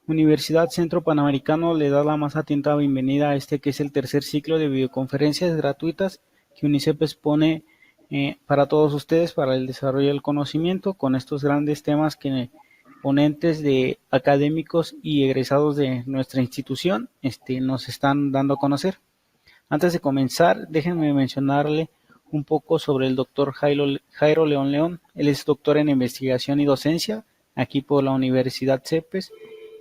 Universidad Centro Panamericano le da la más atenta bienvenida a este que es el tercer ciclo de videoconferencias gratuitas que UNICEF expone para todos ustedes para el desarrollo del conocimiento con estos grandes temas que ponentes de académicos y egresados de nuestra institución nos están dando a conocer. Antes de comenzar, déjenme mencionarle un poco sobre el doctor Jairo León León. Él es doctor en investigación y docencia aquí por la Universidad CEPES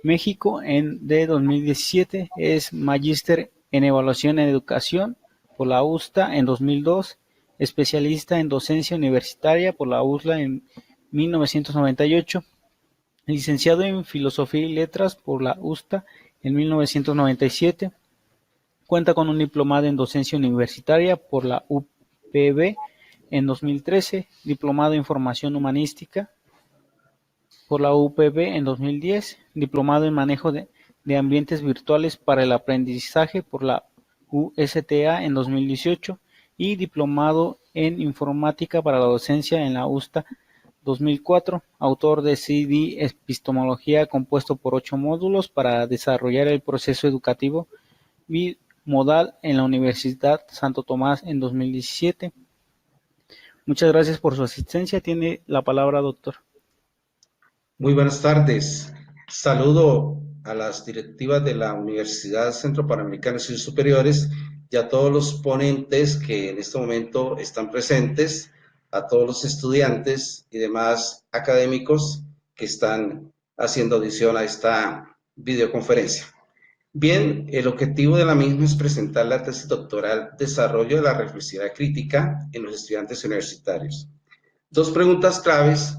México de 2017, es magíster en evaluación en educación por la USTA en 2002, especialista en docencia universitaria por la USLA en 1998, licenciado en filosofía y letras por la USTA en 1997, cuenta con un diplomado en docencia universitaria por la UPB en 2013, diplomado en formación humanística por la UPB en 2010, diplomado en manejo de ambientes virtuales para el aprendizaje por la USTA en 2018 y diplomado en informática para la docencia en la USTA 2004, autor de CD Epistemología compuesto por 8 módulos para desarrollar el proceso educativo bimodal en la Universidad Santo Tomás en 2017. Muchas gracias por su asistencia. Tiene la palabra, doctor. Muy buenas tardes. Saludo a las directivas de la Universidad Centro Panamericano de Estudios Superiores y a todos los ponentes que en este momento están presentes, a todos los estudiantes y demás académicos que están haciendo audición a esta videoconferencia. Bien, el objetivo de la misma es presentar la tesis doctoral Desarrollo de la reflexividad crítica en los estudiantes universitarios. Dos preguntas claves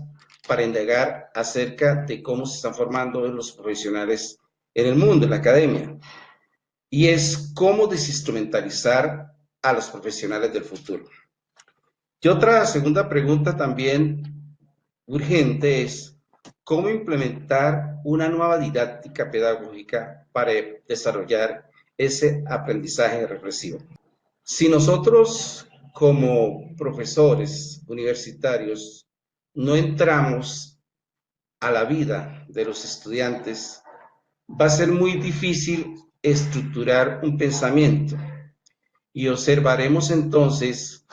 para indagar acerca de cómo se están formando los profesionales en el mundo, en la academia, y es cómo desinstrumentalizar a los profesionales del futuro. Y otra segunda pregunta también urgente es cómo implementar una nueva didáctica pedagógica para desarrollar ese aprendizaje reflexivo. Si nosotros como profesores universitarios no entramos a la vida de los estudiantes, va a ser muy difícil estructurar un pensamiento y observaremos entonces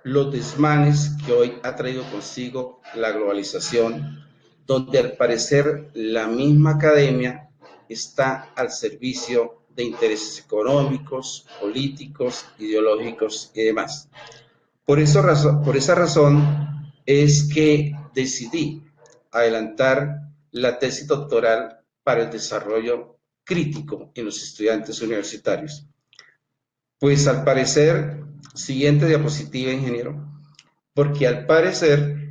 los desmanes que hoy ha traído consigo la globalización, donde al parecer la misma academia está al servicio de intereses económicos, políticos, ideológicos y demás. Por esa razón es que decidí adelantar la tesis doctoral para el desarrollo crítico en los estudiantes universitarios. Pues al parecer, siguiente diapositiva, ingeniero, porque al parecer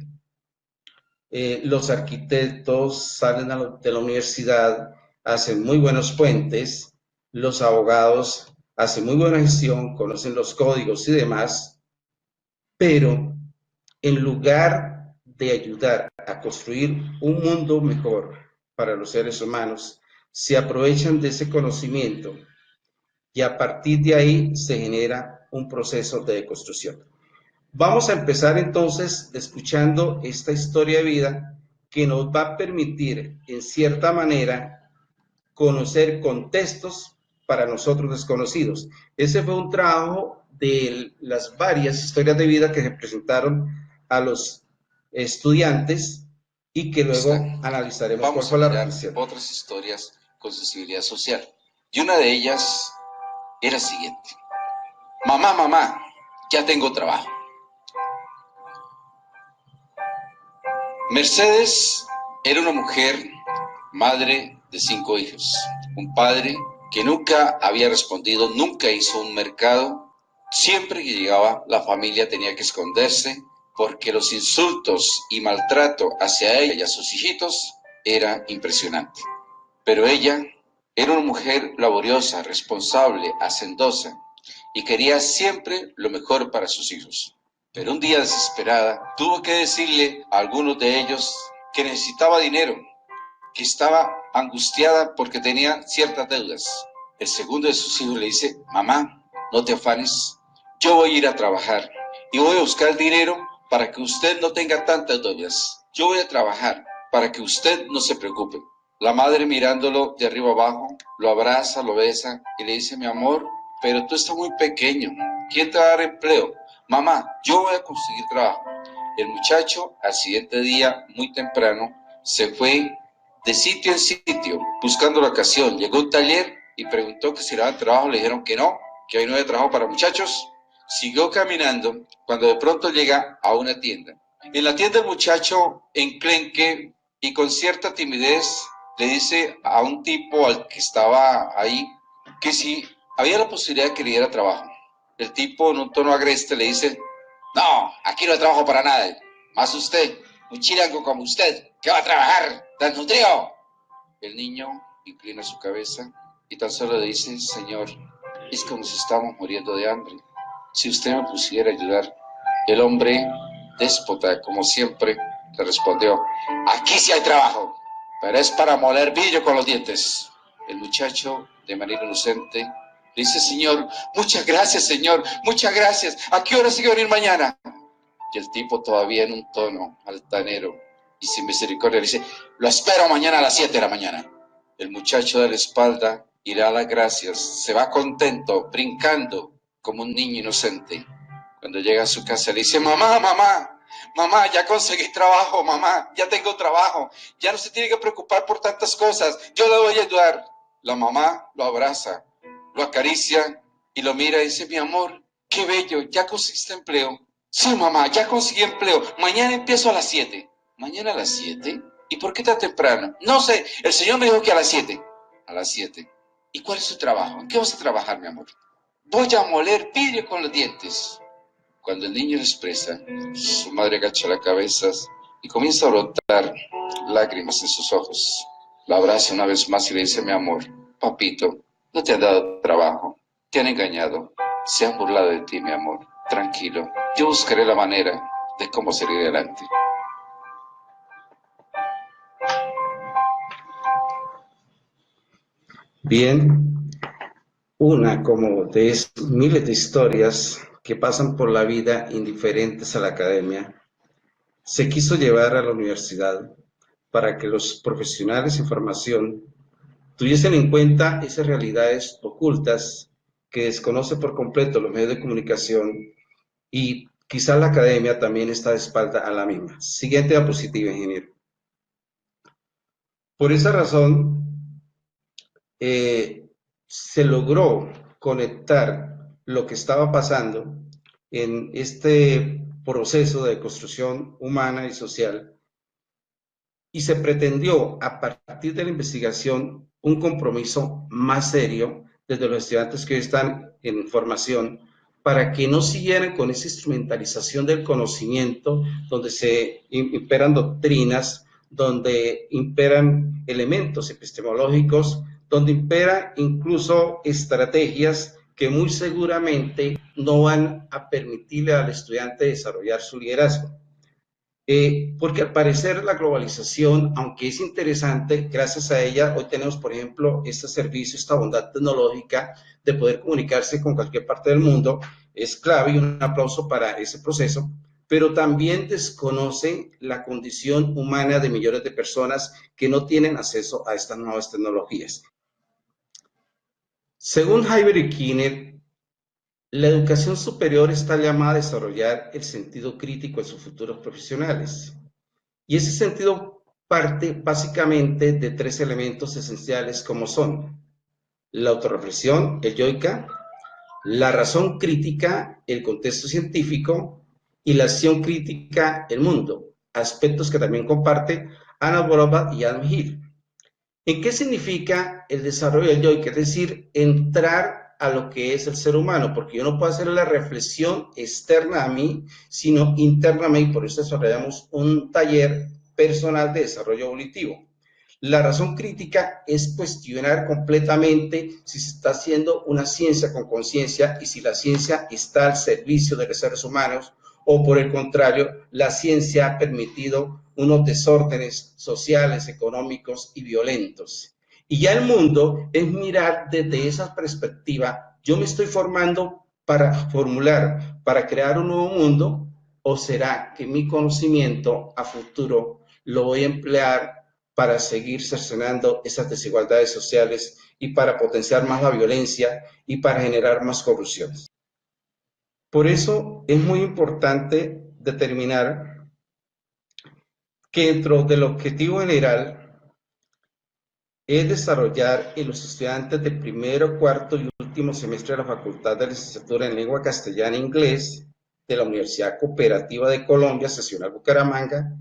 los arquitectos salen de la universidad, hacen muy buenos puentes, los abogados hacen muy buena gestión, conocen los códigos y demás, pero en lugar de ayudar a construir un mundo mejor para los seres humanos, se aprovechan de ese conocimiento y a partir de ahí se genera un proceso de deconstrucción. Vamos a empezar entonces escuchando esta historia de vida que nos va a permitir, en cierta manera, conocer contextos para nosotros desconocidos. Ese fue un trabajo de las varias historias de vida que se presentaron a los estudiantes y que luego analizaremos. Vamos a mirar otras historias con sensibilidad social. Y una de ellas era la siguiente. Mamá, ya tengo trabajo. Mercedes era una mujer, madre de 5 hijos. Un padre que nunca había respondido, nunca hizo un mercado. Siempre que llegaba, la familia tenía que esconderse porque los insultos y maltrato hacia ella y a sus hijitos era impresionante. Pero ella era una mujer laboriosa, responsable, hacendosa y quería siempre lo mejor para sus hijos. Pero un día desesperada, tuvo que decirle a algunos de ellos que necesitaba dinero, que estaba angustiada porque tenía ciertas deudas. El segundo de sus hijos le dice, mamá, no te afanes, yo voy a ir a trabajar y voy a buscar dinero para que usted no tenga tantas deudas. Yo voy a trabajar para que usted no se preocupe. La madre mirándolo de arriba abajo, lo abraza, lo besa y le dice, mi amor, pero tú estás muy pequeño, ¿quién te va a dar empleo? Mamá, yo voy a conseguir trabajo. El muchacho, al siguiente día, muy temprano, se fue de sitio en sitio, buscando la ocasión. Llegó a un taller y preguntó que si le daban trabajo, le dijeron que no, que hoy no había trabajo para muchachos. Siguió caminando cuando de pronto llega a una tienda. En la tienda el muchacho enclenque y con cierta timidez le dice a un tipo al que estaba ahí que si había la posibilidad de que le diera trabajo. El tipo en un tono agreste le dice, no, aquí no hay trabajo para nadie, más usted, un chirango como usted, que va a trabajar, desnutrido. El niño inclina su cabeza y tan solo le dice, señor, es que nos estamos muriendo de hambre, si usted me pusiera a ayudar. El hombre, déspota como siempre, le respondió, aquí sí hay trabajo, pero es para moler vidrio con los dientes. El muchacho, de manera inocente, le dice, señor, muchas gracias, ¿a qué hora sigue a venir mañana? Y el tipo, todavía en un tono altanero y sin misericordia, le dice, lo espero mañana a las 7 de la mañana. El muchacho da la espalda y le da las gracias, se va contento, brincando como un niño inocente. Cuando llega a su casa le dice, mamá, ya conseguí trabajo, mamá, ya tengo trabajo, ya no se tiene que preocupar por tantas cosas, yo le voy a ayudar. La mamá lo abraza, lo acaricia y lo mira y dice, mi amor, qué bello, ya conseguiste empleo. Sí, mamá, ya conseguí empleo, mañana empiezo a las 7. ¿Mañana a las 7? ¿Y por qué tan temprano? No sé, el señor me dijo que a las 7. A las 7. ¿Y cuál es su trabajo? ¿En qué vas a trabajar, mi amor? Voy a moler vidrio con los dientes. Cuando el niño lo expresa, su madre agacha la cabeza y comienza a brotar lágrimas en sus ojos. La abraza una vez más y le dice, mi amor, papito, no te han dado trabajo, te han engañado, se han burlado de ti, mi amor. Tranquilo, yo buscaré la manera de cómo salir adelante. Bien, una como de miles de historias que pasan por la vida indiferentes a la academia, se quiso llevar a la universidad para que los profesionales en formación tuviesen en cuenta esas realidades ocultas que desconoce por completo los medios de comunicación y quizá la academia también está de espalda a la misma. Siguiente diapositiva, ingeniero. Por esa razón, se logró conectar lo que estaba pasando en este proceso de construcción humana y social y se pretendió a partir de la investigación un compromiso más serio desde los estudiantes que hoy están en formación para que no siguieran con esa instrumentalización del conocimiento donde se imperan doctrinas, donde imperan elementos epistemológicos, donde imperan incluso estrategias que muy seguramente no van a permitirle al estudiante desarrollar su liderazgo. Porque al parecer la globalización, aunque es interesante, gracias a ella hoy tenemos, por ejemplo, este servicio, esta bondad tecnológica de poder comunicarse con cualquier parte del mundo, es clave y un aplauso para ese proceso, pero también desconoce la condición humana de millones de personas que no tienen acceso a estas nuevas tecnologías. Según Heiber y Kinner, la educación superior está llamada a desarrollar el sentido crítico en sus futuros profesionales. Y ese sentido parte básicamente de tres elementos esenciales como son la autorreflexión, el yoica, la razón crítica, el contexto científico y la acción crítica, el mundo, aspectos que también comparte Anna Borobat y Adam Hill. ¿En qué significa el desarrollo del yoica? Es decir, entrar a lo que es el ser humano, porque yo no puedo hacer la reflexión externa a mí, sino interna a mí, por eso desarrollamos un taller personal de desarrollo evolutivo. La razón crítica es cuestionar completamente si se está haciendo una ciencia con conciencia y si la ciencia está al servicio de los seres humanos o por el contrario, la ciencia ha permitido unos desórdenes sociales, económicos y violentos. Y ya el mundo es mirar desde esa perspectiva, yo me estoy formando para formular, para crear un nuevo mundo, o será que mi conocimiento a futuro lo voy a emplear para seguir cercenando esas desigualdades sociales y para potenciar más la violencia y para generar más corrupciones. Por eso es muy importante determinar que dentro del objetivo general es desarrollar en los estudiantes de primero, cuarto y último semestre de la Facultad de Licenciatura en Lengua Castellana e Inglés de la Universidad Cooperativa de Colombia, Seccional Bucaramanga,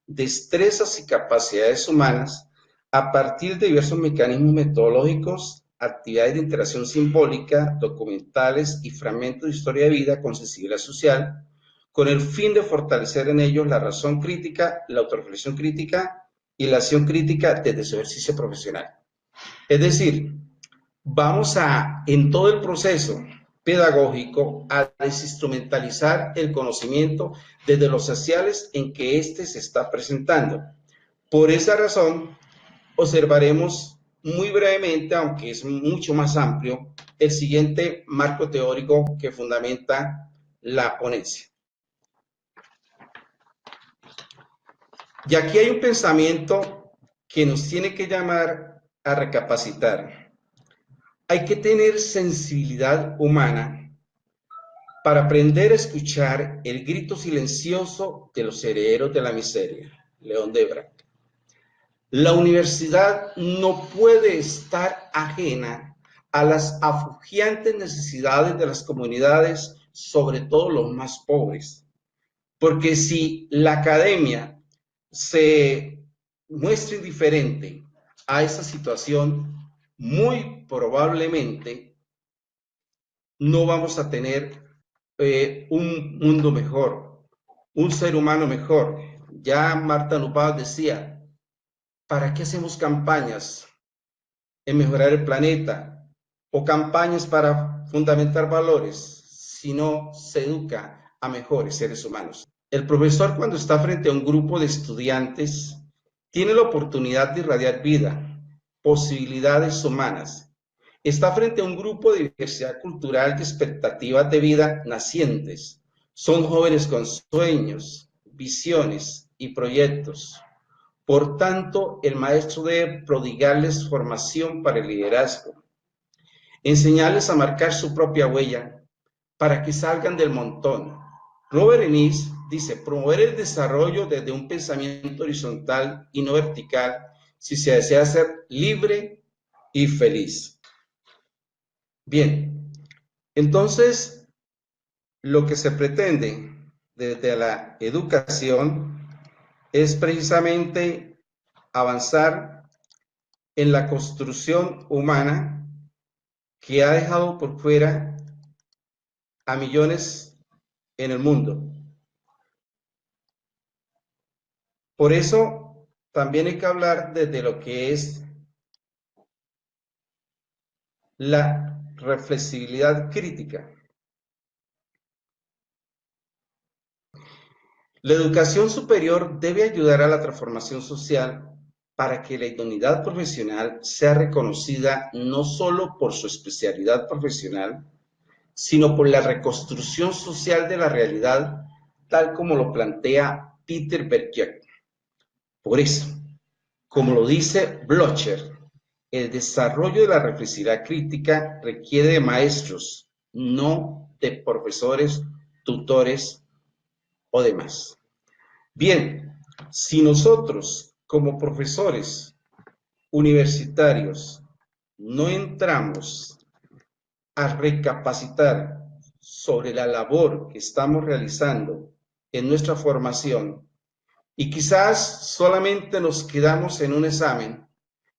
destrezas y capacidades humanas a partir de diversos mecanismos metodológicos, actividades de interacción simbólica, documentales y fragmentos de historia de vida con sensibilidad social, con el fin de fortalecer en ellos la razón crítica, la autorreflexión crítica y la acción crítica desde su ejercicio profesional. Es decir, vamos a, en todo el proceso pedagógico, a desinstrumentalizar el conocimiento desde los sociales en que éste se está presentando. Por esa razón, observaremos muy brevemente, aunque es mucho más amplio, el siguiente marco teórico que fundamenta la ponencia. Y aquí hay un pensamiento que nos tiene que llamar a recapacitar. Hay que tener sensibilidad humana para aprender a escuchar el grito silencioso de los herederos de la miseria. León Debrán. La universidad no puede estar ajena a las afugiantes necesidades de las comunidades, sobre todo los más pobres. Porque si la academia se muestra indiferente a esa situación, muy probablemente no vamos a tener un mundo mejor, un ser humano mejor. Ya Marta Nussbaum decía, ¿para qué hacemos campañas en mejorar el planeta o campañas para fundamentar valores si no se educa a mejores seres humanos? El profesor, cuando está frente a un grupo de estudiantes, tiene la oportunidad de irradiar vida, posibilidades humanas. Está frente a un grupo de diversidad cultural y expectativas de vida nacientes. Son jóvenes con sueños, visiones y proyectos. Por tanto, el maestro debe prodigarles formación para el liderazgo, enseñarles a marcar su propia huella para que salgan del montón. Robert Ennis dice, promover el desarrollo desde un pensamiento horizontal y no vertical si se desea ser libre y feliz. Bien, entonces lo que se pretende desde la educación es precisamente avanzar en la construcción humana que ha dejado por fuera a millones en el mundo. Por eso también hay que hablar desde lo que es la reflexibilidad crítica. La educación superior debe ayudar a la transformación social para que la idoneidad profesional sea reconocida no solo por su especialidad profesional, sino por la reconstrucción social de la realidad, tal como lo plantea Peter Bergson. Por eso, como lo dice Blocher, el desarrollo de la reflexividad crítica requiere de maestros, no de profesores, tutores o demás. Bien, si nosotros como profesores universitarios no entramos a recapacitar sobre la labor que estamos realizando en nuestra formación y quizás solamente nos quedamos en un examen,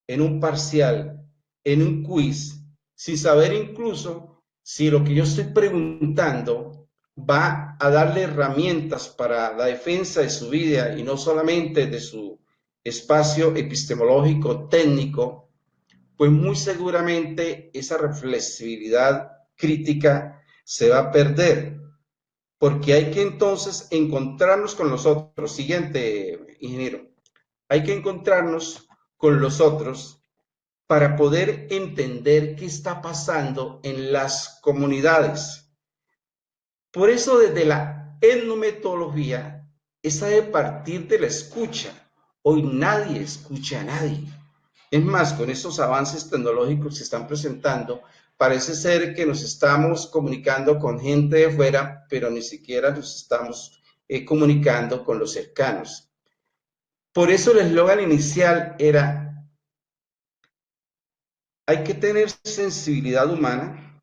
en un parcial, en un quiz, sin saber incluso si lo que yo estoy preguntando va a darle herramientas para la defensa de su vida y no solamente de su espacio epistemológico técnico, pues muy seguramente esa reflexibilidad crítica se va a perder, porque hay que entonces encontrarnos con los otros. Siguiente, ingeniero. Hay que encontrarnos con los otros para poder entender qué está pasando en las comunidades. Por eso desde la etnometodología, esa debe partir de la escucha, Hoy nadie escucha a nadie. Es más, con estos avances tecnológicos que se están presentando, parece ser que nos estamos comunicando con gente de fuera, pero ni siquiera nos estamos comunicando con los cercanos. Por eso el eslogan inicial era: hay que tener sensibilidad humana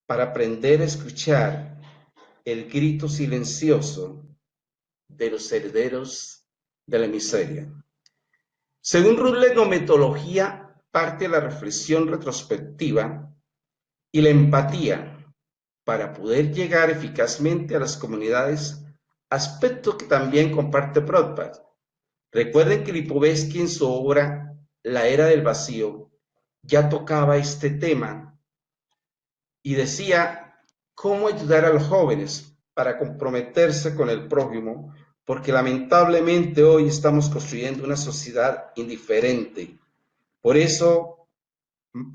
para aprender a escuchar el grito silencioso de los herederos de la miseria. Según Rutledge, la metodología parte de la reflexión retrospectiva y la empatía para poder llegar eficazmente a las comunidades, aspecto que también comparte Rothbard. Recuerden que Lipovetsky en su obra La Era del Vacío ya tocaba este tema y decía cómo ayudar a los jóvenes para comprometerse con el prójimo, porque lamentablemente hoy estamos construyendo una sociedad indiferente. Por eso,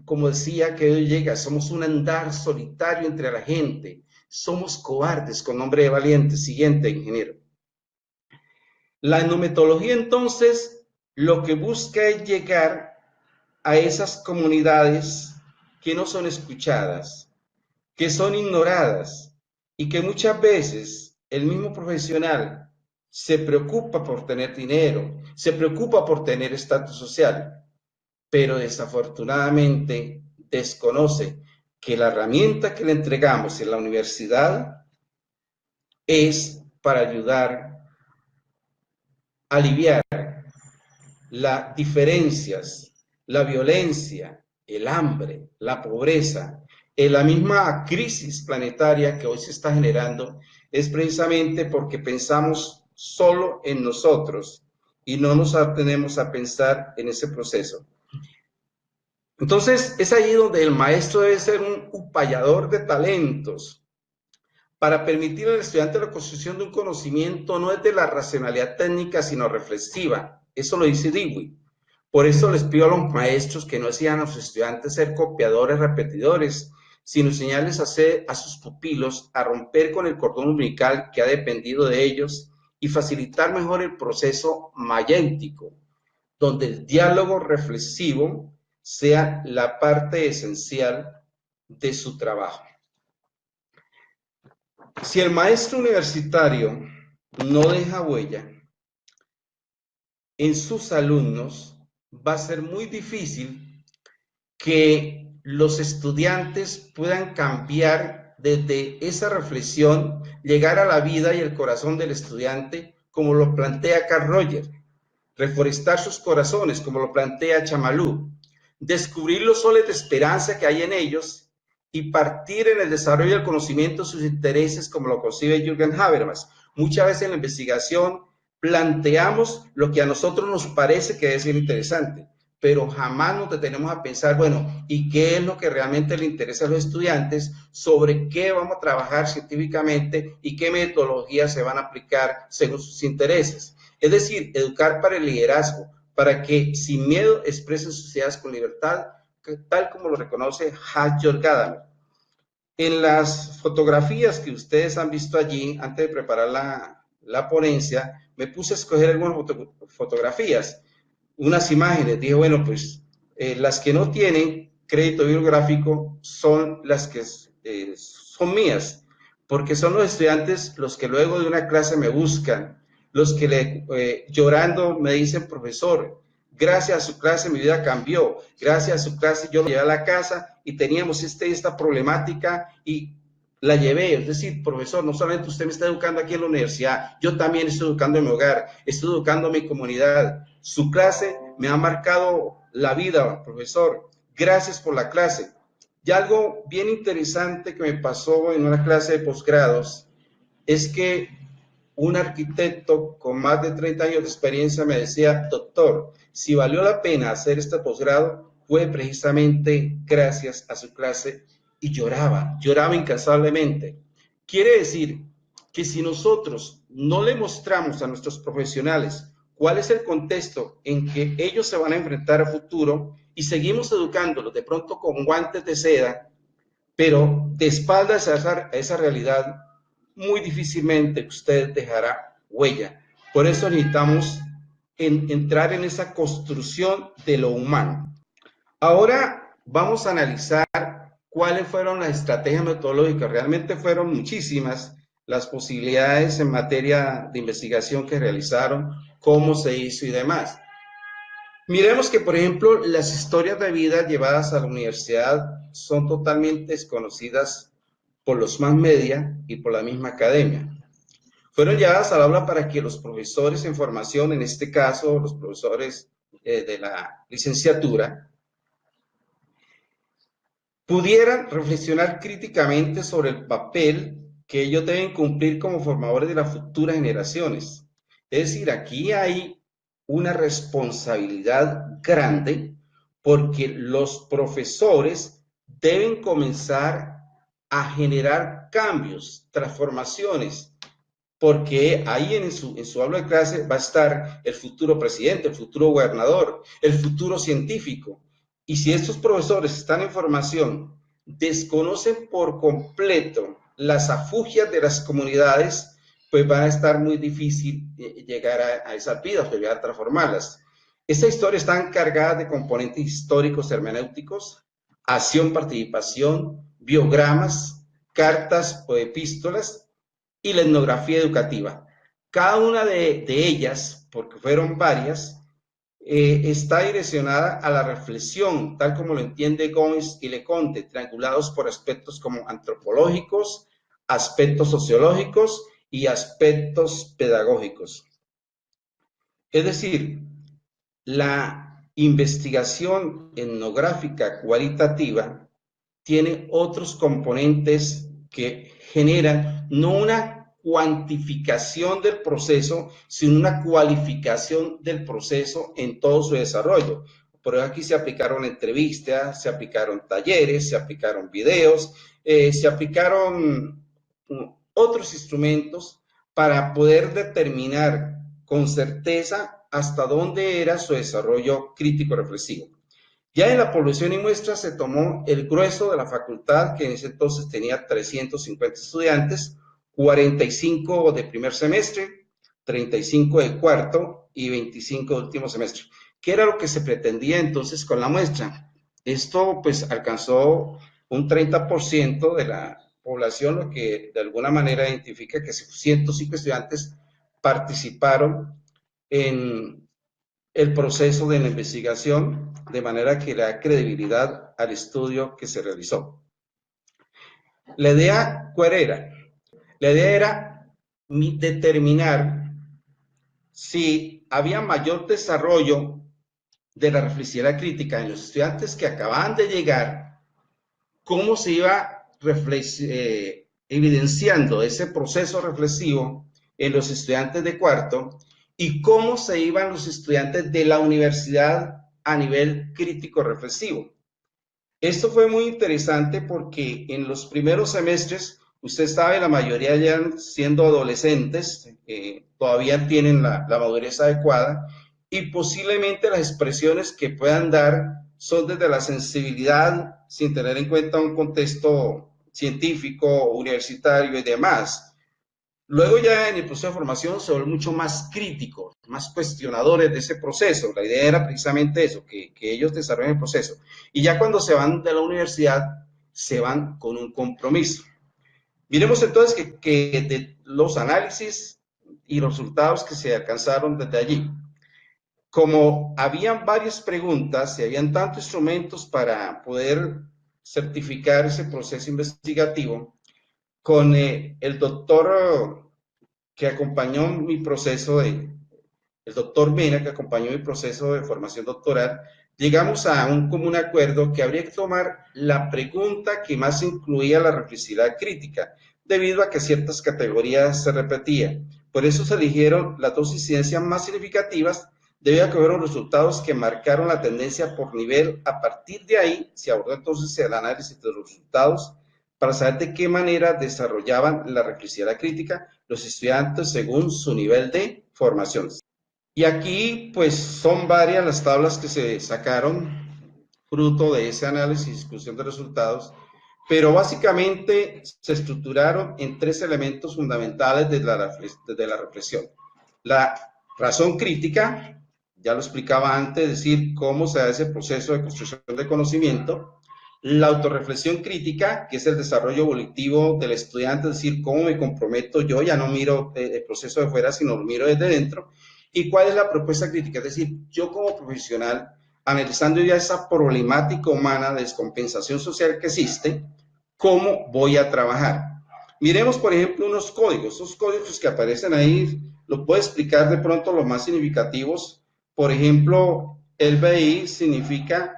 como decía que hoy llega, somos un andar solitario entre la gente, somos cobardes con nombre de valientes. Siguiente, ingeniero. La etnometodología, entonces, lo que busca es llegar a esas comunidades que no son escuchadas, que son ignoradas y que muchas veces el mismo profesional se preocupa por tener dinero, se preocupa por tener estatus social, pero desafortunadamente desconoce que la herramienta que le entregamos en la universidad es para ayudar a aliviar las diferencias, la violencia, el hambre, la pobreza, la misma crisis planetaria que hoy se está generando, es precisamente porque pensamos solo en nosotros y no nos atenemos a pensar en ese proceso. Entonces, es ahí donde el maestro debe ser un upallador de talentos para permitir al estudiante la construcción de un conocimiento no desde la racionalidad técnica, sino reflexiva. Eso lo dice Dewey. Por eso les pido a los maestros que no enseñan a sus estudiantes ser copiadores, repetidores, sino enseñarles a sus pupilos a romper con el cordón umbilical que ha dependido de ellos y facilitar mejor el proceso mayéntico, donde el diálogo reflexivo sea la parte esencial de su trabajo. Si el maestro universitario no deja huella en sus alumnos, va a ser muy difícil que los estudiantes puedan cambiar desde esa reflexión, llegar a la vida y el corazón del estudiante, como lo plantea Carl Rogers, reforestar sus corazones, como lo plantea Chamalú, descubrir los soles de esperanza que hay en ellos y partir en el desarrollo del conocimiento de sus intereses, como lo concibe Jürgen Habermas. Muchas veces en la investigación planteamos lo que a nosotros nos parece que debe ser interesante, pero jamás nos detenemos a pensar, bueno, ¿y qué es lo que realmente le interesa a los estudiantes? ¿Sobre qué vamos a trabajar científicamente y qué metodologías se van a aplicar según sus intereses? Es decir, educar para el liderazgo, para que sin miedo expresen sus ideas con libertad, tal como lo reconoce Hans-Jörg Gadamer. En las fotografías que ustedes han visto allí, antes de preparar la ponencia, me puse a escoger algunas fotografías, unas imágenes. Dije, bueno, pues las que no tienen crédito bibliográfico son las que son mías, porque son los estudiantes los que luego de una clase me buscan, los que llorando me dicen, profesor, gracias a su clase mi vida cambió, gracias a su clase yo lo llevé a la casa y teníamos esta problemática y la llevé. Es decir, profesor, no solamente usted me está educando aquí en la universidad, yo también estoy educando en mi hogar, estoy educando a mi comunidad. Su clase me ha marcado la vida, profesor. Gracias por la clase. Y algo bien interesante que me pasó en una clase de posgrados es que un arquitecto con más de 30 años de experiencia me decía, doctor, si valió la pena hacer este posgrado fue precisamente gracias a su clase, y lloraba incansablemente. Quiere decir que si nosotros no le mostramos a nuestros profesionales cuál es el contexto en que ellos se van a enfrentar a futuro y seguimos educándolos de pronto con guantes de seda, pero de espaldas a esa realidad, muy difícilmente usted dejará huella. Por eso necesitamos entrar en esa construcción de lo humano. Ahora vamos a analizar cuáles fueron las estrategias metodológicas. Realmente fueron muchísimas las posibilidades en materia de investigación que realizaron, cómo se hizo y demás. Miremos que, por ejemplo, las historias de vida llevadas a la universidad son totalmente desconocidas por los más media y por la misma academia. Fueron llevadas al aula para que los profesores en formación, en este caso los profesores de la licenciatura, pudieran reflexionar críticamente sobre el papel que ellos deben cumplir como formadores de las futuras generaciones. Es decir, aquí hay una responsabilidad grande porque los profesores deben comenzar a generar cambios, transformaciones, porque ahí en su aula de clase va a estar el futuro presidente, el futuro gobernador, el futuro científico. Y si estos profesores están en formación, desconocen por completo las afugias de las comunidades, pues va a estar muy difícil llegar a esas vidas, pues llegar a transformarlas. Esta historia está cargada de componentes históricos, hermenéuticos, acción, participación, biogramas, cartas o epístolas y la etnografía educativa. Cada una de ellas, porque fueron varias, está direccionada a la reflexión, tal como lo entiende Gómez y Leconte, triangulados por aspectos como antropológicos, aspectos sociológicos y aspectos pedagógicos. Es decir, la investigación etnográfica cualitativa tiene otros componentes que generan no una cuantificación del proceso, sino una cualificación del proceso en todo su desarrollo. Por aquí se aplicaron entrevistas, se aplicaron talleres, se aplicaron videos, se aplicaron otros instrumentos para poder determinar con certeza hasta dónde era su desarrollo crítico reflexivo. Ya en la población y muestras se tomó el grueso de la facultad, que en ese entonces tenía 350 estudiantes, 45 de primer semestre, 35 de cuarto y 25 de último semestre. ¿Qué era lo que se pretendía entonces con la muestra? Esto pues alcanzó un 30% de la población, lo que de alguna manera identifica que 105 estudiantes participaron en el proceso de la investigación, de manera que le da credibilidad al estudio que se realizó. La idea, ¿cuál era? La idea era determinar si había mayor desarrollo de la reflexividad crítica en los estudiantes que acababan de llegar, cómo se iba evidenciando ese proceso reflexivo en los estudiantes de cuarto y cómo se iban los estudiantes de la universidad a nivel crítico reflexivo. Esto fue muy interesante porque en los primeros semestres, usted sabe, la mayoría ya siendo adolescentes, todavía tienen la madurez adecuada y posiblemente las expresiones que puedan dar son desde la sensibilidad, sin tener en cuenta un contexto científico, universitario y demás. Luego ya en el proceso de formación se vuelven mucho más críticos, más cuestionadores de ese proceso. La idea era precisamente eso, que ellos desarrollen el proceso. Y ya cuando se van de la universidad, se van con un compromiso. Miremos entonces que de los análisis y los resultados que se alcanzaron desde allí. Como habían varias preguntas y habían tantos instrumentos para poder certificar ese proceso investigativo, con el doctor que acompañó mi proceso el doctor Mena, que acompañó mi proceso de formación doctoral, llegamos a un común acuerdo que habría que tomar la pregunta que más incluía la reflexividad crítica, debido a que ciertas categorías se repetían. Por eso se eligieron las dos incidencias más significativas, debido a que fueron resultados que marcaron la tendencia por nivel. A partir de ahí se abordó entonces el análisis de los resultados para saber de qué manera desarrollaban la reflexividad crítica los estudiantes según su nivel de formación. Y aquí, pues, son varias las tablas que se sacaron fruto de ese análisis y discusión de resultados, pero básicamente se estructuraron en tres elementos fundamentales de la reflexión. La razón crítica, ya lo explicaba antes, es decir, cómo se da ese proceso de construcción de conocimiento. La autorreflexión crítica, que es el desarrollo evolutivo del estudiante, es decir, cómo me comprometo yo, ya no miro el proceso de fuera, sino lo miro desde dentro. ¿Y cuál es la propuesta crítica? Es decir, yo como profesional, analizando ya esa problemática humana de descompensación social que existe, ¿cómo voy a trabajar? Miremos, por ejemplo, unos códigos. Esos códigos que aparecen ahí, lo puedo explicar de pronto los más significativos. Por ejemplo, el BI significa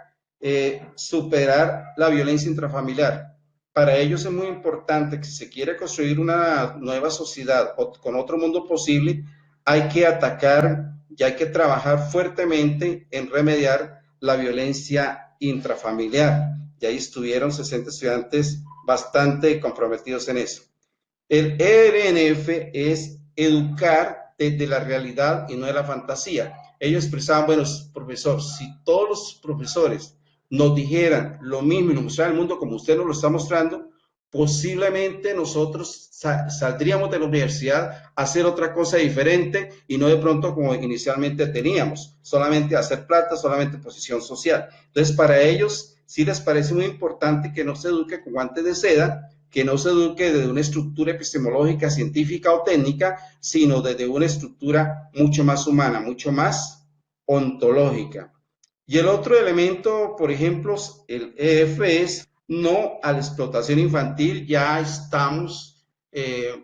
superar la violencia intrafamiliar. Para ellos es muy importante que si se quiere construir una nueva sociedad o con otro mundo posible, hay que atacar y hay que trabajar fuertemente en remediar la violencia intrafamiliar. Y ahí estuvieron 60 estudiantes bastante comprometidos en eso. El ERNF es educar desde la realidad y no de la fantasía. Ellos expresaban, bueno, profesor, si todos los profesores nos dijeran lo mismo y nos mostraran el mundo como usted nos lo está mostrando, posiblemente nosotros saldríamos de la universidad a hacer otra cosa diferente y no de pronto como inicialmente teníamos, solamente hacer plata, solamente posición social. Entonces, para ellos sí les parece muy importante que no se eduque con guantes de seda, que no se eduque desde una estructura epistemológica, científica o técnica, sino desde una estructura mucho más humana, mucho más ontológica. Y el otro elemento, por ejemplo, el EF es no a la explotación infantil. Ya estamos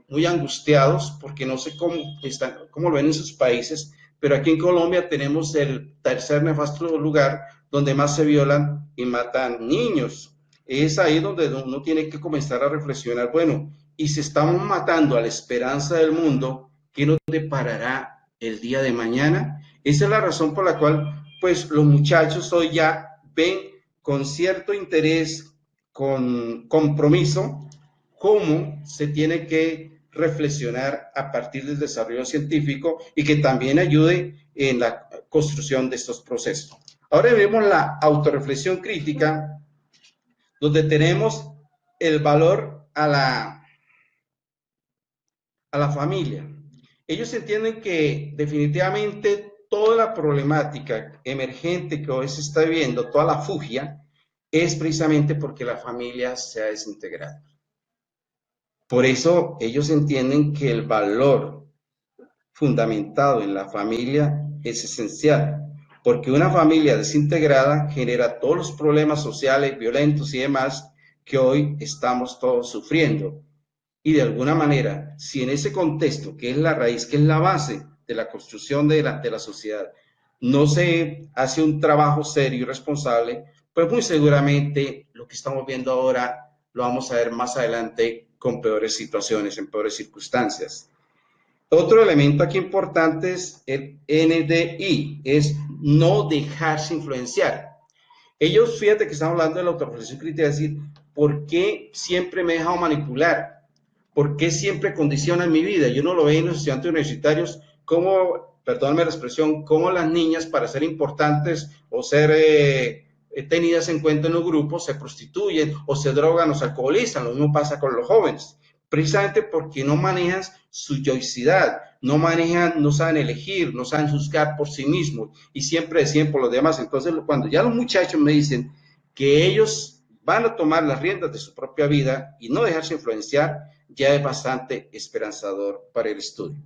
muy angustiados porque no sé cómo lo ven en sus países, pero aquí en Colombia tenemos el tercer nefasto lugar donde más se violan y matan niños. Es ahí donde uno tiene que comenzar a reflexionar, bueno, y si estamos matando a la esperanza del mundo, ¿qué nos deparará el día de mañana? Esa es la razón por la cual pues los muchachos hoy ya ven con cierto interés, con compromiso, cómo se tiene que reflexionar a partir del desarrollo científico y que también ayude en la construcción de estos procesos. Ahora vemos la autorreflexión crítica, donde tenemos el valor a la familia. Ellos entienden que definitivamente toda la problemática emergente que hoy se está viviendo, toda la fugia, es precisamente porque la familia se ha desintegrado. Por eso ellos entienden que el valor fundamentado en la familia es esencial, porque una familia desintegrada genera todos los problemas sociales, violentos y demás que hoy estamos todos sufriendo. Y de alguna manera, si en ese contexto, que es la raíz, que es la base de la construcción de la sociedad, no se hace un trabajo serio y responsable, pues muy seguramente lo que estamos viendo ahora lo vamos a ver más adelante con peores situaciones, en peores circunstancias. Otro elemento aquí importante es el NDI, es no dejarse influenciar. Ellos, fíjate que estamos hablando de la autorreflexión crítica, es decir, ¿por qué siempre me he dejado manipular? ¿Por qué siempre condicionan mi vida? Yo no lo veo en los estudiantes universitarios, como, perdóname la expresión, como las niñas para ser importantes o ser tenidas en cuenta en los grupos se prostituyen o se drogan o se alcoholizan. Lo mismo pasa con los jóvenes, precisamente porque no manejan su yoicidad, no saben elegir, no saben juzgar por sí mismos y siempre deciden por los demás. Entonces, cuando ya los muchachos me dicen que ellos van a tomar las riendas de su propia vida y no dejarse influenciar, ya es bastante esperanzador para el estudio.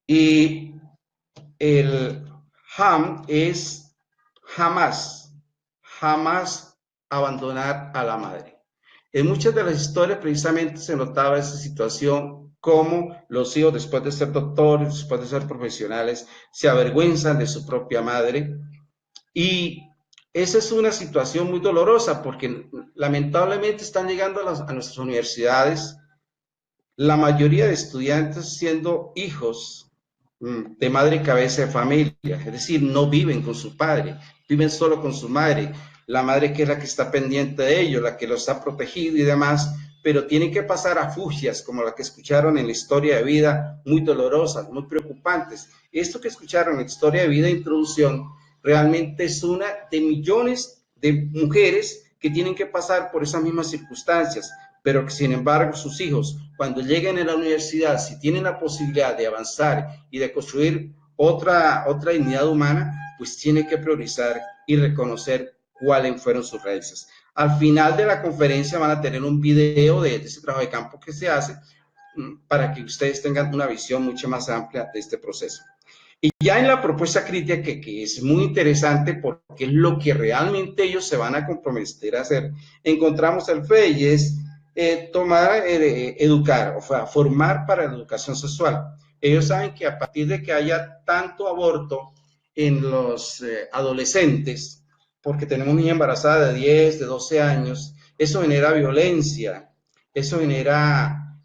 Y el HAM es jamás abandonar a la madre. En muchas de las historias precisamente se notaba esa situación, cómo los hijos después de ser doctores, después de ser profesionales, se avergüenzan de su propia madre. Y esa es una situación muy dolorosa porque lamentablemente están llegando a nuestras universidades la mayoría de estudiantes siendo hijos de madre y cabeza de familia, es decir, no viven con su padre, viven solo con su madre, la madre que es la que está pendiente de ellos, la que los ha protegido y demás, pero tienen que pasar a fugias como la que escucharon en la historia de vida, muy dolorosas, muy preocupantes. Esto que escucharon en la historia de vida de introducción realmente es una de millones de mujeres que tienen que pasar por esas mismas circunstancias, pero que sin embargo sus hijos, cuando lleguen a la universidad, si tienen la posibilidad de avanzar y de construir otra dignidad humana, pues tiene que priorizar y reconocer cuáles fueron sus raíces. Al final de la conferencia van a tener un video de ese trabajo de campo que se hace para que ustedes tengan una visión mucho más amplia de este proceso. Y ya en la propuesta crítica, que es muy interesante porque es lo que realmente ellos se van a comprometer a hacer, encontramos el FE y es educar, o sea, formar para la educación sexual. Ellos saben que a partir de que haya tanto aborto en los adolescentes, porque tenemos niña embarazada de 10, de 12 años, eso genera violencia, eso genera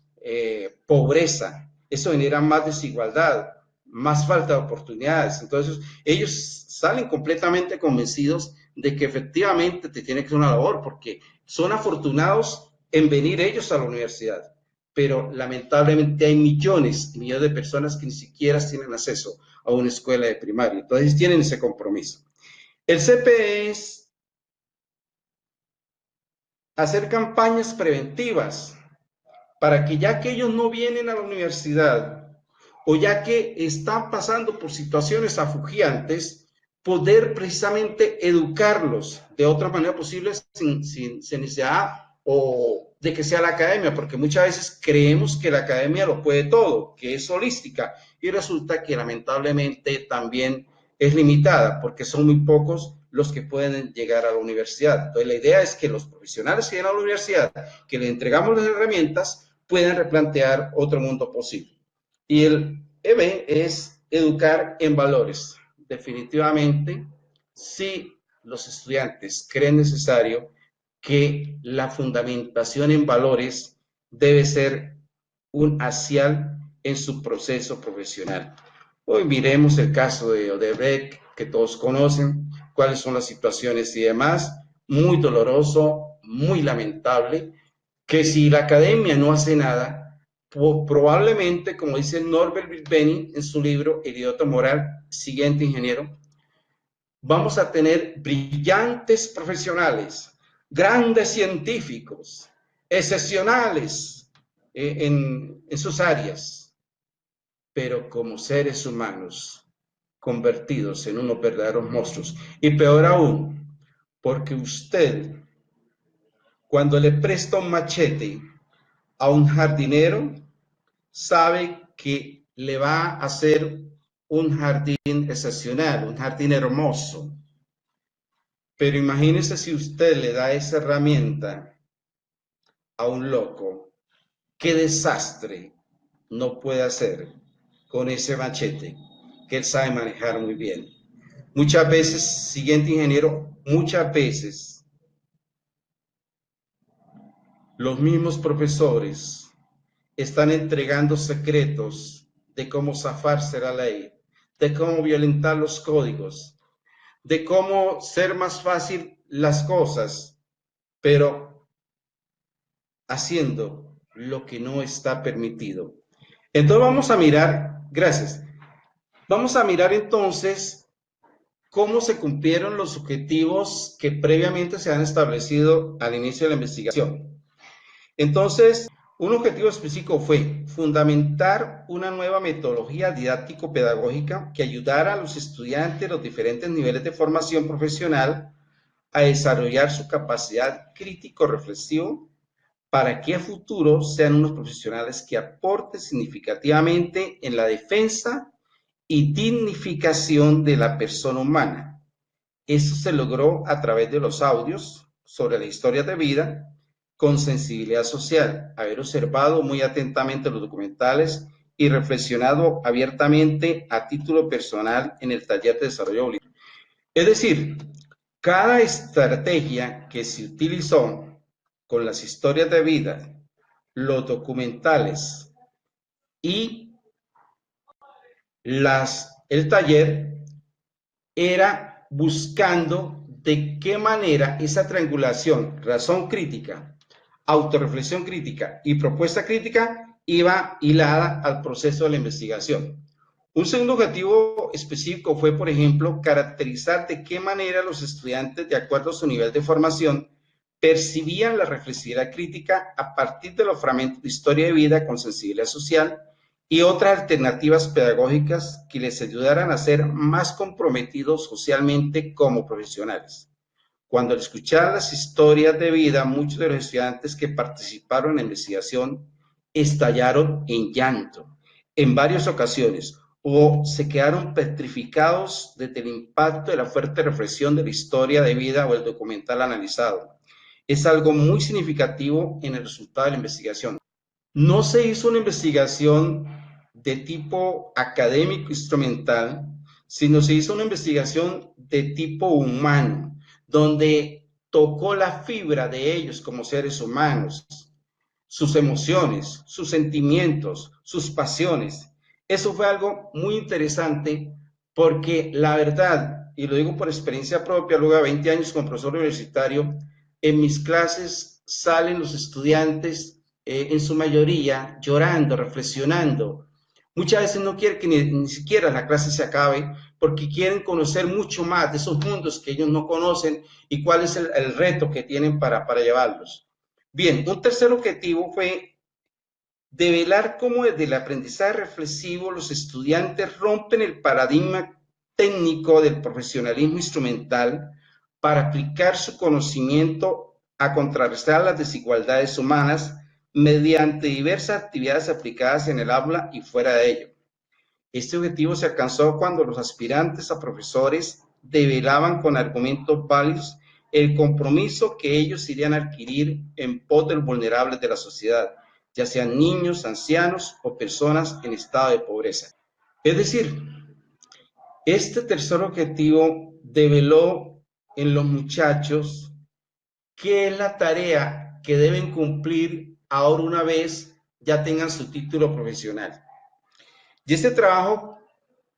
pobreza, eso genera más desigualdad, más falta de oportunidades. Entonces, ellos salen completamente convencidos de que efectivamente te tiene que hacer una labor, porque son afortunados en venir ellos a la universidad, pero lamentablemente hay millones y millones de personas que ni siquiera tienen acceso a una escuela de primaria. Entonces, tienen ese compromiso. El CPE es hacer campañas preventivas para que ya que ellos no vienen a la universidad o ya que están pasando por situaciones afugiantes, poder precisamente educarlos de otra manera posible sin necesidad o de que sea la academia, porque muchas veces creemos que la academia lo puede todo, que es holística, y resulta que lamentablemente también es limitada, porque son muy pocos los que pueden llegar a la universidad. Entonces la idea es que los profesionales que llegan a la universidad, que les entregamos las herramientas, puedan replantear otro mundo posible. Y el EB es educar en valores. Definitivamente, si los estudiantes creen necesario que la fundamentación en valores debe ser un asial en su proceso profesional. Hoy miremos el caso de Odebrecht, que todos conocen, cuáles son las situaciones y demás, muy doloroso, muy lamentable, que si la academia no hace nada, probablemente, como dice Norbert Bilbeni en su libro El idiota moral, siguiente ingeniero, vamos a tener brillantes profesionales, grandes científicos, excepcionales en sus áreas, pero como seres humanos convertidos en unos verdaderos monstruos. Y peor aún, porque usted, cuando le presta un machete a un jardinero, sabe que le va a hacer un jardín excepcional, un jardín hermoso. Pero imagínese si usted le da esa herramienta a un loco, qué desastre no puede hacer con ese machete que él sabe manejar muy bien. Muchas veces, siguiente ingeniero, muchas veces los mismos profesores están entregando secretos de cómo zafarse la ley, de cómo violentar los códigos, de cómo ser más fácil las cosas, pero haciendo lo que no está permitido. Entonces vamos a mirar, gracias, vamos a mirar entonces cómo se cumplieron los objetivos que previamente se han establecido al inicio de la investigación. Entonces, un objetivo específico fue fundamentar una nueva metodología didáctico-pedagógica que ayudara a los estudiantes de los diferentes niveles de formación profesional a desarrollar su capacidad crítico-reflexivo para que a futuro sean unos profesionales que aporten significativamente en la defensa y dignificación de la persona humana. Eso se logró a través de los audios sobre la historia de vida, con sensibilidad social, haber observado muy atentamente los documentales y reflexionado abiertamente a título personal en el taller de desarrollo holístico. Es decir, cada estrategia que se utilizó con las historias de vida, los documentales y el taller era buscando de qué manera esa triangulación, razón crítica, autorreflexión crítica y propuesta crítica iba hilada al proceso de la investigación. Un segundo objetivo específico fue, por ejemplo, caracterizar de qué manera los estudiantes, de acuerdo a su nivel de formación, percibían la reflexividad crítica a partir de los fragmentos de historia de vida con sensibilidad social y otras alternativas pedagógicas que les ayudaran a ser más comprometidos socialmente como profesionales. Cuando al escuchar las historias de vida, muchos de los estudiantes que participaron en la investigación estallaron en llanto en varias ocasiones o se quedaron petrificados desde el impacto de la fuerte reflexión de la historia de vida o el documental analizado. Es algo muy significativo en el resultado de la investigación. No se hizo una investigación de tipo académico instrumental, sino se hizo una investigación de tipo humano, donde tocó la fibra de ellos como seres humanos, sus emociones, sus sentimientos, sus pasiones. Eso fue algo muy interesante porque la verdad, y lo digo por experiencia propia, luego de 20 años como profesor universitario, en mis clases salen los estudiantes en su mayoría llorando, reflexionando. Muchas veces no quieren que ni siquiera la clase se acabe porque quieren conocer mucho más de esos mundos que ellos no conocen y cuál es el reto que tienen para llevarlos. Bien, un tercer objetivo fue develar cómo desde el aprendizaje reflexivo los estudiantes rompen el paradigma técnico del profesionalismo instrumental para aplicar su conocimiento a contrarrestar las desigualdades humanas mediante diversas actividades aplicadas en el aula y fuera de ello. Este objetivo se alcanzó cuando los aspirantes a profesores develaban con argumentos válidos el compromiso que ellos irían a adquirir en pos de los vulnerables de la sociedad, ya sean niños, ancianos o personas en estado de pobreza. Es decir, este tercer objetivo develó en los muchachos qué es la tarea que deben cumplir ahora una vez ya tengan su título profesional. Y este trabajo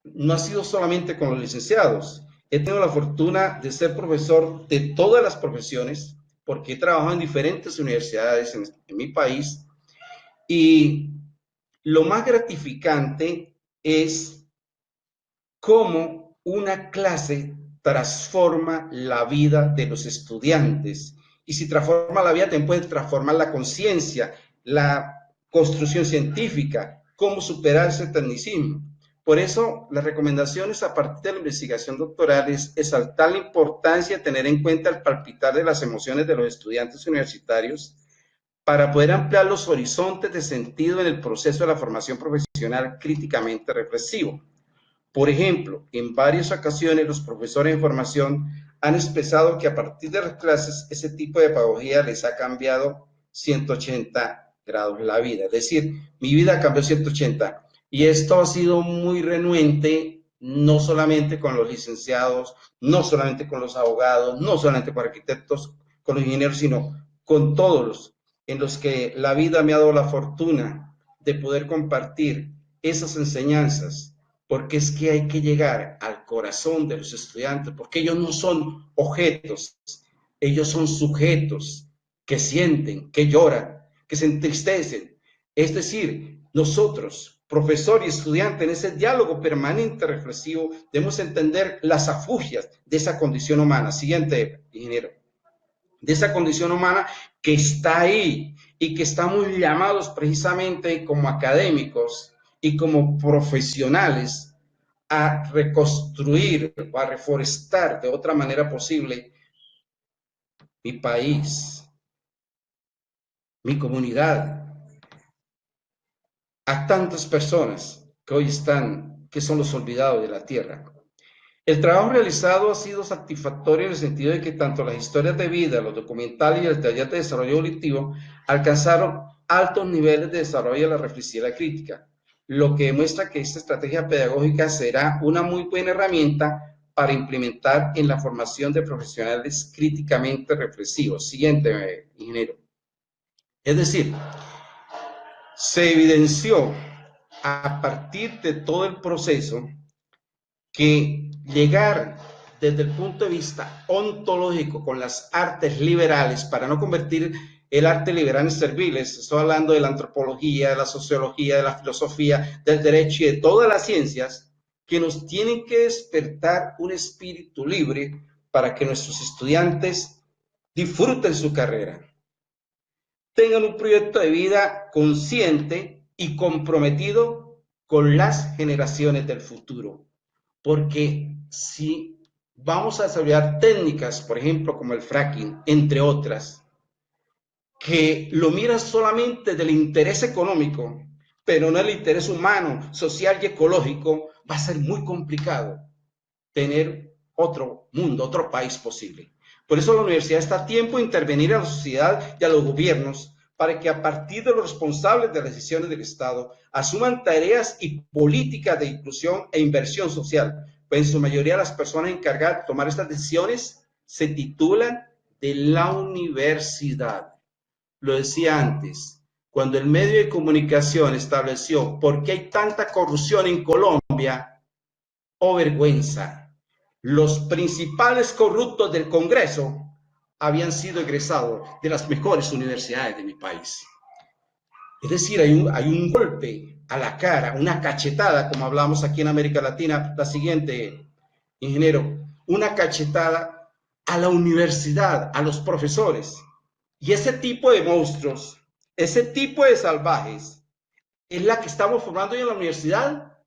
no ha sido solamente con los licenciados. He tenido la fortuna de ser profesor de todas las profesiones, porque he trabajado en diferentes universidades en mi país, y lo más gratificante es cómo una clase transforma la vida de los estudiantes. Y si transforma la vida, también puede transformar la conciencia, la construcción científica, cómo superar ese tecnicismo. Por eso, las recomendaciones a partir de la investigación doctoral es exaltar la importancia de tener en cuenta el palpitar de las emociones de los estudiantes universitarios para poder ampliar los horizontes de sentido en el proceso de la formación profesional críticamente reflexivo. Por ejemplo, en varias ocasiones los profesores en formación han expresado que a partir de las clases ese tipo de pedagogía les ha cambiado 180 grados la vida. Es decir, mi vida cambió 180. Y esto ha sido muy renuente, no solamente con los licenciados, no solamente con los abogados, no solamente con arquitectos, con los ingenieros, sino con todos los en los que la vida me ha dado la fortuna de poder compartir esas enseñanzas, porque es que hay que llegar al corazón de los estudiantes, porque ellos no son objetos, ellos son sujetos que sienten, que lloran, que se entristecen. Es decir, nosotros, profesor y estudiante, en ese diálogo permanente reflexivo, debemos entender las afugias de esa condición humana. Siguiente, ingeniero. De esa condición humana que está ahí y que estamos llamados precisamente como académicos y como profesionales a reconstruir o a reforestar de otra manera posible mi país, mi comunidad, a tantas personas que hoy están, que son los olvidados de la tierra. El trabajo realizado ha sido satisfactorio en el sentido de que tanto las historias de vida, los documentales y el taller de desarrollo auditivo alcanzaron altos niveles de desarrollo de la reflexividad crítica, lo que demuestra que esta estrategia pedagógica será una muy buena herramienta para implementar en la formación de profesionales críticamente reflexivos. Siguiente, ingeniero. Es decir, se evidenció a partir de todo el proceso que llegar desde el punto de vista ontológico con las artes liberales, para no convertir el arte liberal en serviles, estoy hablando de la antropología, de la sociología, de la filosofía, del derecho y de todas las ciencias, que nos tienen que despertar un espíritu libre para que nuestros estudiantes disfruten su carrera, tengan un proyecto de vida consciente y comprometido con las generaciones del futuro. Porque si vamos a desarrollar técnicas, por ejemplo, como el fracking, entre otras, que lo miran solamente del interés económico, pero no el interés humano, social y ecológico, va a ser muy complicado tener otro mundo, otro país posible. Por eso la universidad está a tiempo de intervenir a la sociedad y a los gobiernos para que a partir de los responsables de las decisiones del Estado asuman tareas y políticas de inclusión e inversión social, pues en su mayoría las personas encargadas de tomar estas decisiones se titulan de la universidad. Lo decía antes, cuando el medio de comunicación estableció por qué hay tanta corrupción en Colombia, oh vergüenza, los principales corruptos del Congreso habían sido egresados de las mejores universidades de mi país. Es decir, hay un golpe a la cara, una cachetada, como hablamos aquí en América Latina, la siguiente, ingeniero, una cachetada a la universidad, a los profesores. Y ese tipo de monstruos, ese tipo de salvajes, es la que estamos formando hoy en la universidad.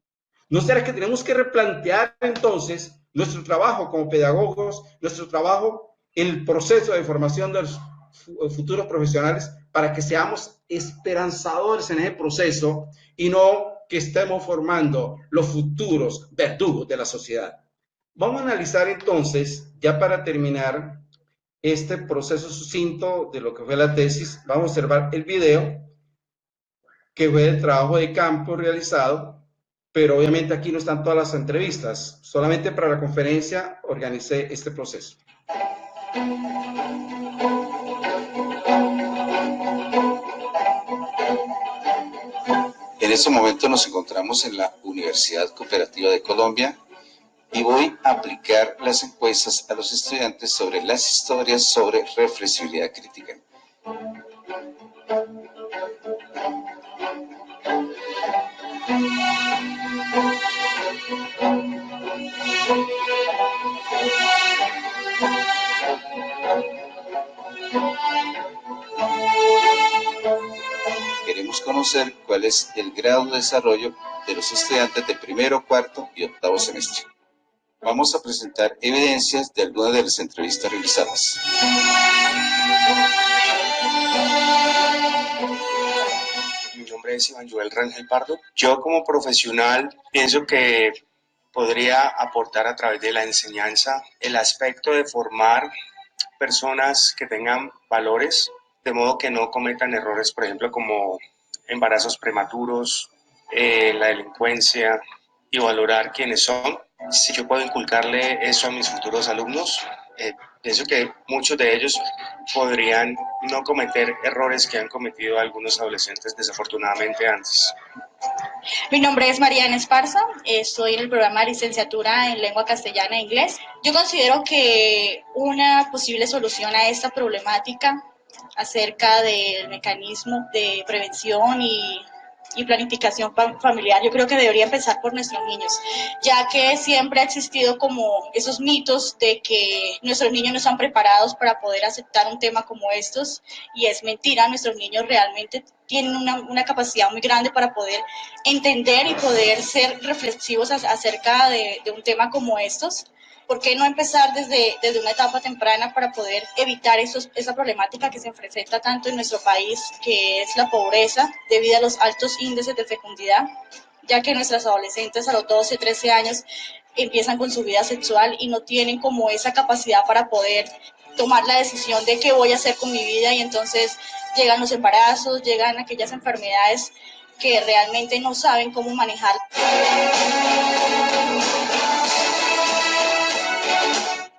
¿No será que tenemos que replantear entonces nuestro trabajo como pedagogos, nuestro trabajo en el proceso de formación de los futuros profesionales para que seamos esperanzadores en ese proceso y no que estemos formando los futuros verdugos de la sociedad? Vamos a analizar entonces, ya para terminar este proceso sucinto de lo que fue la tesis, vamos a observar el video que fue el trabajo de campo realizado, pero obviamente aquí no están todas las entrevistas, solamente para la conferencia organicé este proceso. En este momento nos encontramos en la Universidad Cooperativa de Colombia y voy a aplicar las encuestas a los estudiantes sobre las historias sobre reflexibilidad crítica. Queremos conocer cuál es el grado de desarrollo de los estudiantes de primero, cuarto y octavo semestre. Vamos a presentar evidencias de algunas de las entrevistas realizadas. Mi nombre es Iván Joel Rangel Pardo. Yo como profesional pienso que podría aportar a través de la enseñanza el aspecto de formar personas que tengan valores, de modo que no cometan errores, por ejemplo, como embarazos prematuros, la delincuencia, y valorar quiénes son. Si yo puedo inculcarle eso a mis futuros alumnos, pienso que muchos de ellos podrían no cometer errores que han cometido algunos adolescentes desafortunadamente antes. Mi nombre es Mariana Esparza, estoy en el programa de licenciatura en lengua castellana e inglés. Yo considero que una posible solución a esta problemática acerca del mecanismo de prevención y planificación familiar, yo creo que debería empezar por nuestros niños, ya que siempre ha existido como esos mitos de que nuestros niños no están preparados para poder aceptar un tema como estos, y es mentira. Nuestros niños realmente tienen una capacidad muy grande para poder entender y poder ser reflexivos acerca de un tema como estos. ¿Por qué no empezar desde una etapa temprana para poder evitar esa problemática que se enfrenta tanto en nuestro país, que es la pobreza, debido a los altos índices de fecundidad, ya que nuestras adolescentes a los 12, 13 años empiezan con su vida sexual y no tienen como esa capacidad para poder tomar la decisión de qué voy a hacer con mi vida, y entonces llegan los embarazos, llegan aquellas enfermedades que realmente no saben cómo manejar.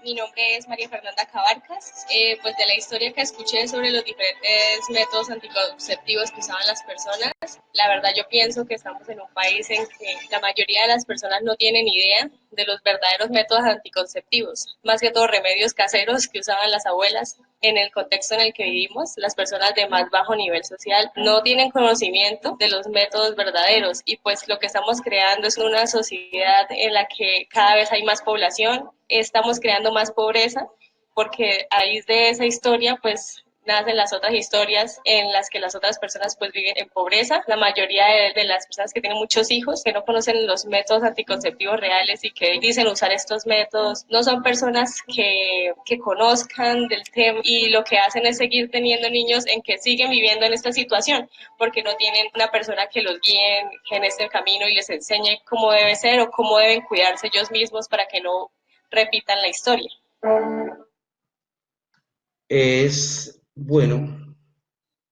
Mi nombre es María Fernanda Cabarcas. Pues de la historia que escuché sobre los diferentes métodos anticonceptivos que usaban las personas, la verdad yo pienso que estamos en un país en que la mayoría de las personas no tienen idea de los verdaderos métodos anticonceptivos, más que todo remedios caseros que usaban las abuelas. En el contexto en el que vivimos, las personas de más bajo nivel social no tienen conocimiento de los métodos verdaderos, y pues lo que estamos creando es una sociedad en la que cada vez hay más población, estamos creando más pobreza, porque a raíz de esa historia pues nacen las otras historias en las que las otras personas pues viven en pobreza. La mayoría de las personas que tienen muchos hijos, que no conocen los métodos anticonceptivos reales y que dicen usar estos métodos, no son personas que conozcan del tema, y lo que hacen es seguir teniendo niños en que siguen viviendo en esta situación porque no tienen una persona que los guíe en este camino y les enseñe cómo debe ser o cómo deben cuidarse ellos mismos para que no repitan la historia. Es bueno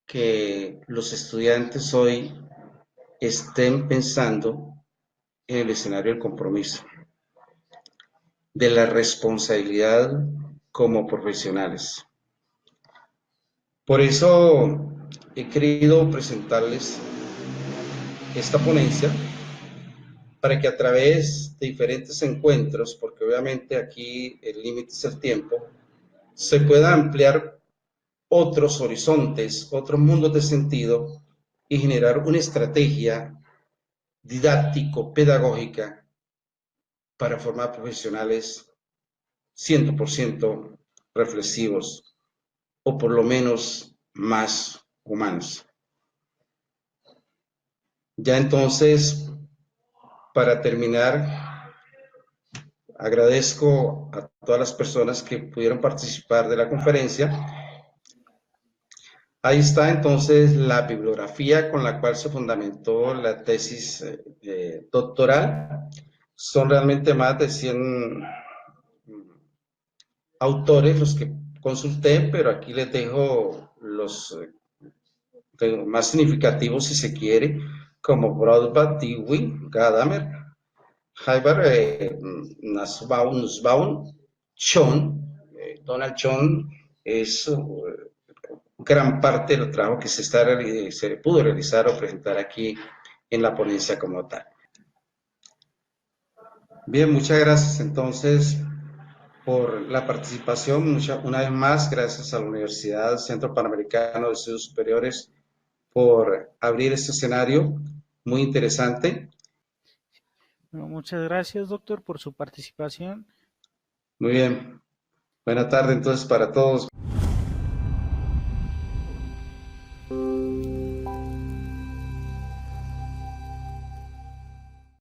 que los estudiantes hoy estén pensando en el escenario del compromiso, de la responsabilidad como profesionales. Por eso he querido presentarles esta ponencia para que a través de diferentes encuentros, porque obviamente aquí el límite es el tiempo, se pueda ampliar otros horizontes, otros mundos de sentido y generar una estrategia didáctico-pedagógica para formar profesionales 100% reflexivos o por lo menos más humanos. Ya entonces, para terminar, agradezco a todas las personas que pudieron participar de la conferencia. Ahí está entonces la bibliografía con la cual se fundamentó la tesis doctoral. Son realmente más de 100 autores los que consulté, pero aquí les dejo los más significativos si se quiere, como Broadbent, Dewey, Gadamer, Hyber, Nussbaum, Schoen. Donald Schoen es gran parte del trabajo que se pudo realizar o presentar aquí en la ponencia como tal. Bien, muchas gracias entonces por la participación. Una vez más, gracias a la Universidad Centro Panamericano de Estudios Superiores por abrir este escenario muy interesante. Bueno, muchas gracias, doctor, por su participación. Muy bien. Buena tarde entonces para todos.